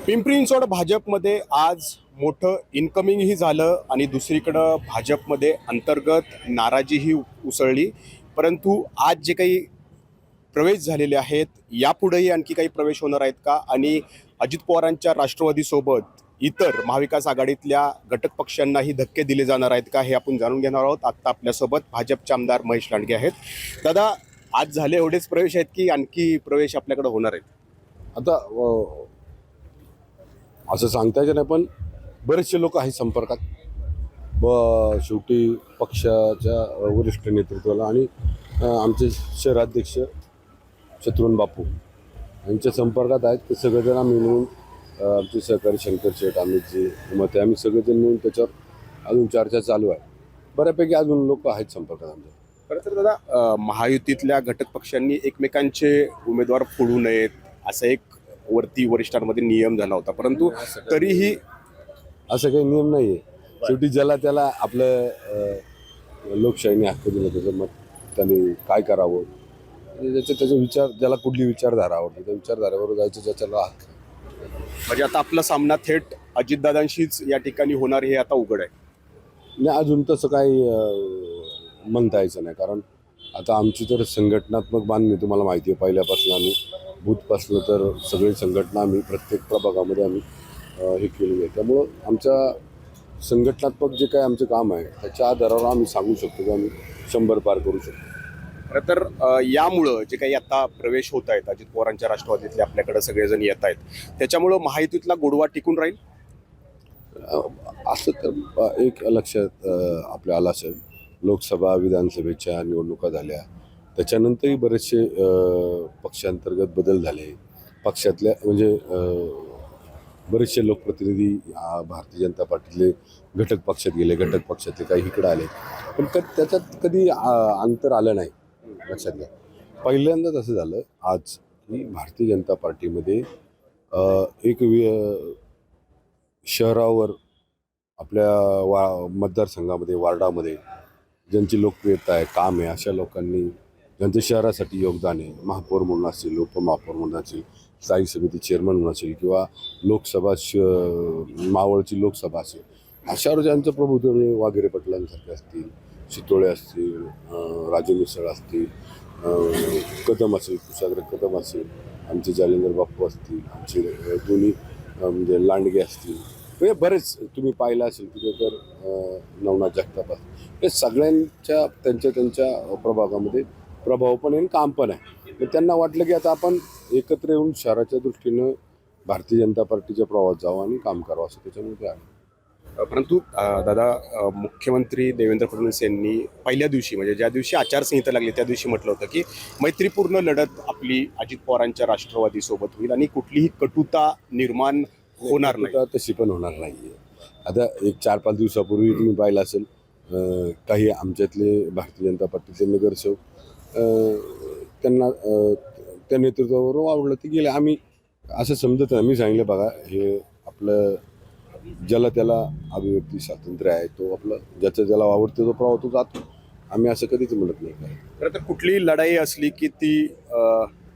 पिंपरी चिंचवड भाजपमध्ये आज मोठं इन्कमिंगही झालं आणि दुसरीकडं भाजपमध्ये अंतर्गत नाराजीही उसळली. परंतु आज जे काही प्रवेश झालेले आहेत यापुढेही आणखी काही प्रवेश होणार आहेत का, आणि अजित पवारांच्या राष्ट्रवादीसोबत इतर महाविकास आघाडीतल्या घटक पक्षांनाही धक्के दिले जाणार आहेत का, हे आपण जाणून घेणार आहोत. आत्ता आपल्यासोबत भाजपचे आमदार महेश लांडगे आहेत. दादा, आज झाले एवढेच प्रवेश आहेत की आणखी प्रवेश आपल्याकडे होणार आहेत? आता असं सांगता येतं नाही, पण बरेचसे लोक आहेत संपर्कात. शेवटी पक्षाच्या वरिष्ठ नेतृत्वाला आणि आमचे शहराध्यक्ष शत्रुघ्न बापू यांच्या संपर्कात आहेत. ते सगळेजण आम्ही मिळून आमचे सहकारी शंकर शेठ, अमितजी, मते, आम्ही सगळेजण मिळून त्याच्यावर अजून चर्चा चालू आहे. बऱ्यापैकी अजून लोक आहेत संपर्कात आमच्या. खरं तर दादा, महायुतीतल्या घटक पक्षांनी एकमेकांचे उमेदवार फोडू नयेत असा एक वरती वरिष्ठांमध्ये नियम झाला होता, परंतु तरीही असं काही नियम नाही आहे. शेवटी ज्याला त्याला आपलं लोकशाहीने हक्क दिला, त्याचं मत त्यांनी काय करावं, त्याचा विचार, ज्याला कुठली विचारधारा आवडते त्या विचारधारेवर जायचं ज्याच्याला हक्क. म्हणजे आता आपला सामना थेट अजितदादांशीच या ठिकाणी होणार हे आता उघड आहे. नाही, अजून तसं काही म्हणता यायचं नाही. कारण आता आमची तर संघटनात्मक बांधणी तुम्हाला माहिती आहे. पहिल्यापासून आम्ही बूथपासनं तर सगळी संघटना आम्ही प्रत्येक प्रभागामध्ये आम्ही हे केलेली आहे. त्यामुळं आमच्या संघटनात्मक जे काही आमचं काम आहे त्याच्या आधारावर आम्ही सांगू शकतो की आम्ही 100 पार करू शकतो. खरं तर यामुळं जे काही आता प्रवेश होत आहेत अजित पवारांच्या राष्ट्रवादीतले आपल्याकडे सगळेजण येत आहेत, त्याच्यामुळं महायुतीतला गोडवा टिकून राहील असं तर एक लक्षात आपल्या आलं असेल, लोकसभा विधानसभेच्या निवडणुका झाल्या, त्याच्यानंतरही बरेचसे पक्षांतर्गत बदल झाले. पक्षातल्या म्हणजे बरेचसे लोकप्रतिनिधी भारतीय जनता पार्टीतले घटक पक्षात गेले, घटक पक्षातले काही इकडे आले, पण त्याच्यात कधी अंतर आलं नाही. लक्षात घ्या, पहिल्यांदाच असं झालं आज की भारतीय जनता पार्टीमध्ये एक शहरावर आपल्या मतदारसंघामध्ये, वार्डामध्ये ज्यांची लोकप्रियता आहे, काम आहे, अशा लोकांनी ज्यांचं शहरासाठी योगदान आहे, महापौर म्हणून असेल, उपमहापौर म्हणून असेल, स्थायी समिती चेअरमन म्हणून असेल, किंवा लोकसभा मावळची लोकसभा असेल, अशावर ज्यांचं प्रभुत्व, वाघेरे पाटलांसारखे असतील, शितोळे असतील, राजू मिसळ असतील, कदम असेल, कुशाग्र कदम असेल, आमचे जालेंद्र बापू असतील, आमचे दोन्ही म्हणजे लांडगे असतील, म्हणजे बरेच तुम्ही पाहिलं असेल तिथे तर नवनाथ जगताप असतील, हे सगळ्यांच्या त्यांच्या प्रभागामध्ये प्रभाव पण आहे आणि काम पण आहे. तर त्यांना वाटलं की आता आपण एकत्र येऊन शहराच्या दृष्टीनं भारतीय जनता पार्टीच्या प्रवाहात जावं आणि काम करावं, असं त्याच्यामुळे ते आहे. परंतु दादा, मुख्यमंत्री देवेंद्र फडणवीस यांनी पहिल्या दिवशी, म्हणजे ज्या दिवशी आचारसंहिता लागली त्या दिवशी म्हटलं होतं की मैत्रीपूर्ण लढत आपली अजित पवारांच्या राष्ट्रवादीसोबत होईल आणि कुठलीही कटुता निर्माण होणार नाही. तशी पण होणार नाही. आता एक 4-5 दिवसापूर्वी तुम्ही पाहिलं असेल, काही आमच्यातले भारतीय जनता पार्टीचे नगरसेवक त्यांना त्या नेतृत्वावर आवडलं ते गेले. आम्ही असं समजत नाही. मी सांगितलं, बघा, हे आपलं ज्याला त्याला अभिव्यक्ती स्वातंत्र्य आहे, तो आपलं ज्याचं ज्याला आवडतं तो प्रवाह तो जातो. आम्ही असं कधीच म्हणत नाही. काय खरं तर कुठलीही लढाई असली की ती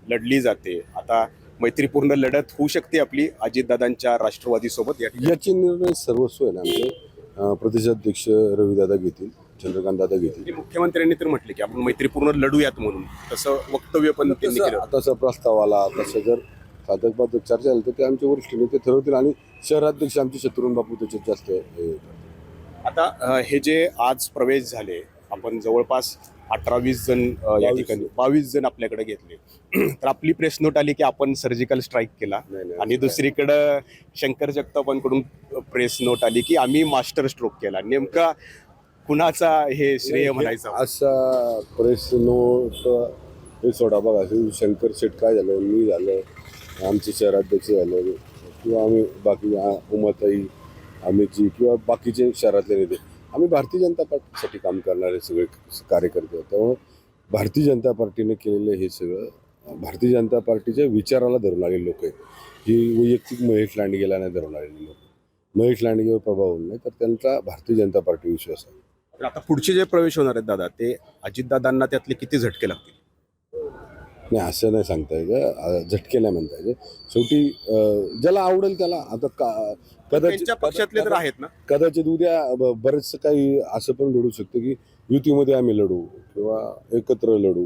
लढली जाते. आता मैत्रीपूर्ण लढत होऊ शकते आपली अजितदादांच्या राष्ट्रवादीसोबत. याचे निर्णय सर्वस्व आहे ना आमचे प्रदेशाध्यक्ष रविदादा घेतील, चंद्रकांतदादा घेतील. मुख्यमंत्र्यांनी तर म्हटले की आपण मैत्रीपूर्ण लढूयात म्हणून, तसं वक्तव्य पण त्यांनी केलं. तसा प्रस्ताव आला, तसं जर साधक बाधक चर्चा झाली तर ते आमचे वरिष्ठ नेते ठरवतील आणि शहराध्यक्ष आमचे शत्रुघ्न बापू त्याच्यात जास्त आता हे जे आज प्रवेश झाले, आपण जवळपास 18-20 जण या ठिकाणी 22 जण आपल्याकडे घेतले, तर आपली प्रेस नोट आली की आपण सर्जिकल स्ट्राईक केला, आणि दुसरीकडं शंकर जगतापांकडून प्रेस नोट आली की आम्ही मास्टर स्ट्रोक केला. नेमका कुणाचा हे श्रेय म्हणायचं? असा प्रेस नोट हे सोडा. बघा, शंकर शेठ काय झालं, मी झालं, आमचे शहराध्यक्ष झालं, किंवा आम्ही बाकी उमाताई, अमितजी, किंवा बाकीचे शहरातले नेते, आम्ही भारतीय जनता पार्टीसाठी काम करणारे सगळे कार्यकर्ते आहोत. त्यामुळे भारतीय जनता पार्टीने केलेलं हे सगळं भारतीय जनता पार्टीच्या विचाराला धरून आलेले लोक आहेत. ही वैयक्तिक महेश लांडगेला नाही धरून आलेली लोक. महेश लांडगेवर प्रभाव नाही, तर त्यांचा भारतीय जनता पार्टी विश्वास आहे. आता पुढचे जे प्रवेश होणार आहेत दादा, ते अजितदादांना त्यातले किती झटके लागतील? नाही असं नाही सांगता यायचं, झटके नाही म्हणता यायचे. शेवटी ज्याला आवडेल त्याला आता त्यांच्या पक्षातले तर आहेत ना. कदाचित उद्या बरेचसं काही असं पण घडू शकतं की युतीमध्ये आम्ही लढू किंवा एकत्र लढू.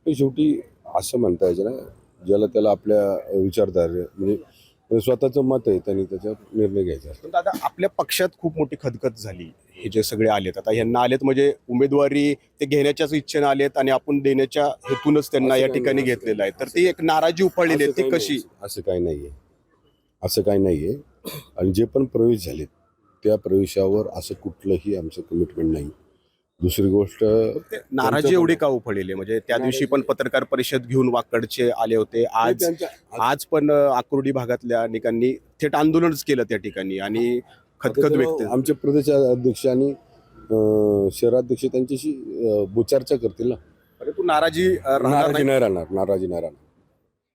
पण शेवटी असं म्हणता यायचं ना, ज्याला त्याला आपल्या विचारधारे म्हणजे स्वतःचं मत आहे त्यांनी त्याच्यात निर्णय घ्यायचा असतो. पण दादा आपल्या पक्षात खूप मोठी खदखद झाली. हे जे सगळे आलेत आता ह्यांना आलेत म्हणजे उमेदवारी ते घेण्याच्याच इच्छेने आलेत आणि आपण देण्याच्या हेतूनच त्यांना असं या काही ठिकाणी नाही, घेतलेलं आहे. तर ती एक नाराजी उफाळलेली आहे, ती कशी? असं काही नाहीये, असं काही नाहीये. आणि जे पण प्रवेश झालेत त्या प्रवेशावर असं कुठलंही आमचं कमिटमेंट नाही. दुसरी गोष्ट ते नाराजी एवढी का उफाळलेली आहे? म्हणजे त्या दिवशी पण पत्रकार परिषद घेऊन वाकडचे आले होते. आज पण आकुर्डी भागातल्या अनेकांनी थेट आंदोलनच केलं त्या ठिकाणी आणि खदखद व्यक्त. आमचे प्रदेश अध्यक्ष आणि शहराध्यक्ष त्यांच्याशी चर्चा करतील ना. परंतु नाराजी राहणार नाराजी नाही. नाही राहणार, नाराजी नाही राहणार.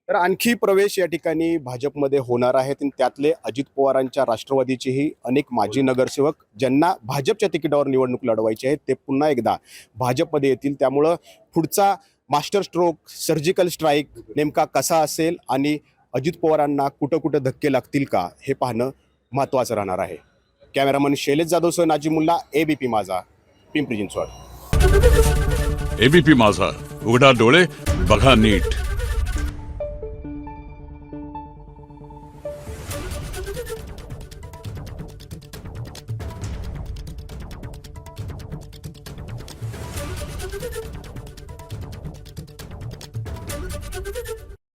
तर आणखी प्रवेश या ठिकाणी भाजपमध्ये होणार आहेत आणि त्यातले अजित पवारांच्या राष्ट्रवादीचेही अनेक माजी नगरसेवक ज्यांना भाजपच्या तिकिटावर निवडणूक लढवायची आहे ते पुन्हा एकदा भाजपमध्ये येतील. त्यामुळं पुढचा मास्टर स्ट्रोक, सर्जिकल स्ट्राईक नेमका कसा असेल आणि अजित पवारांना कुठं कुठं धक्के लागतील का हे पाहणं महत्त्वाचं राहणार आहे. कॅमेरामन शैलेश जाधवसह नाजिमुल्ला, ABP माझा, पिंपरी चिंचवड. एबीपी माझा, उघडा डोळे बघा नीट.